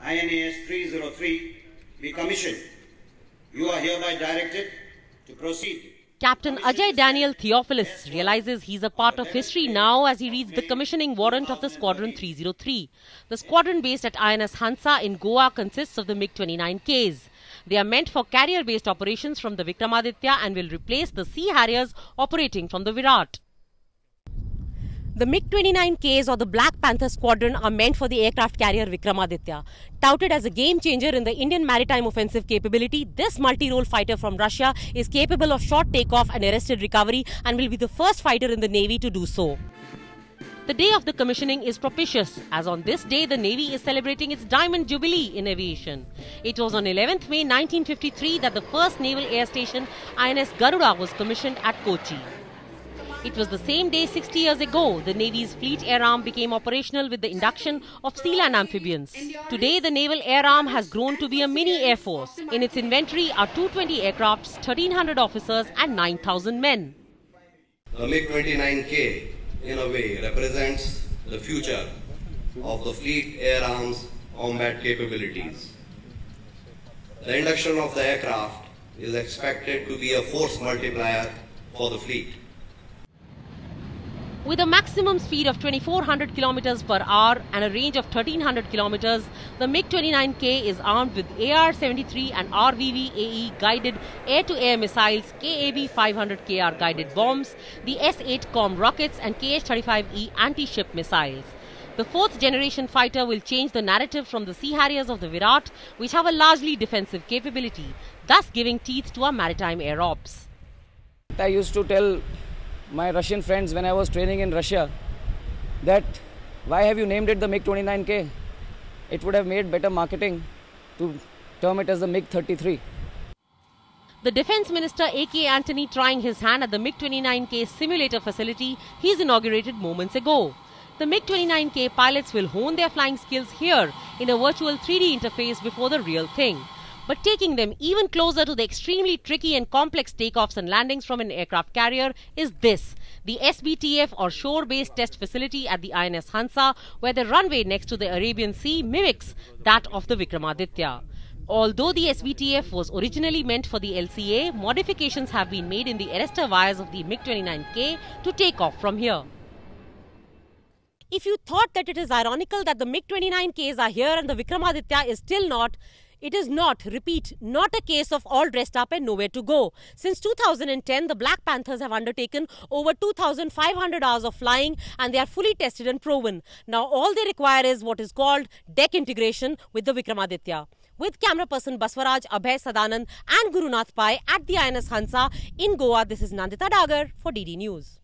INAS 303 be commissioned. You are hereby directed to proceed. Captain Ajay Daniel Theophilus realizes he's a part of history now as he reads the commissioning warrant of the Squadron 303. The squadron based at INS Hansa in Goa consists of the MiG-29Ks. They are meant for carrier-based operations from the Vikramaditya and will replace the Sea Harriers operating from the Virat. The MiG-29Ks or the Black Panther Squadron are meant for the aircraft carrier Vikramaditya. Touted as a game changer in the Indian maritime offensive capability, this multi-role fighter from Russia is capable of short takeoff and arrested recovery and will be the first fighter in the Navy to do so. The day of the commissioning is propitious, as on this day the Navy is celebrating its Diamond Jubilee in aviation. It was on 11th May 1953 that the first naval air station INS Garuda was commissioned at Kochi. It was the same day 60 years ago the Navy's Fleet Air Arm became operational with the induction of Sea Land amphibians. Today the Naval Air Arm has grown to be a mini air force. In its inventory are 220 aircrafts, 1,300 officers and 9,000 men. The MiG-29K in a way represents the future of the Fleet Air Arm's combat capabilities. The induction of the aircraft is expected to be a force multiplier for the fleet. With a maximum speed of 2,400 km per hour and a range of 1,300 km, the MiG-29K is armed with AR-73 and RVV-AE guided air-to-air missiles, KAV-500KR guided bombs, the S-8 rockets and KH-35E anti-ship missiles. The fourth generation fighter will change the narrative from the Sea Harriers of the Virat, which have a largely defensive capability, thus giving teeth to our maritime air ops. I used to tell my Russian friends when I was training in Russia that why have you named it the MiG-29K? It would have made better marketing to term it as the MiG-33. The Defence Minister A.K. Antony trying his hand at the MiG-29K simulator facility he's inaugurated moments ago. The MiG-29K pilots will hone their flying skills here in a virtual 3D interface before the real thing. But taking them even closer to the extremely tricky and complex takeoffs and landings from an aircraft carrier is this, the SBTF or shore-based test facility at the INS Hansa, where the runway next to the Arabian Sea mimics that of the Vikramaditya. Although the SBTF was originally meant for the LCA, modifications have been made in the arrestor wires of the MiG-29K to take off from here. If you thought that it is ironical that the MiG-29Ks are here and the Vikramaditya is still not, it is not, repeat, not a case of all dressed up and nowhere to go. Since 2010, the Black Panthers have undertaken over 2,500 hours of flying and they are fully tested and proven. Now all they require is what is called deck integration with the Vikramaditya. With camera person Baswaraj, Abhay Sadanand and Gurunath Pai at the INS Hansa in Goa, this is Nandita Dagar for DD News.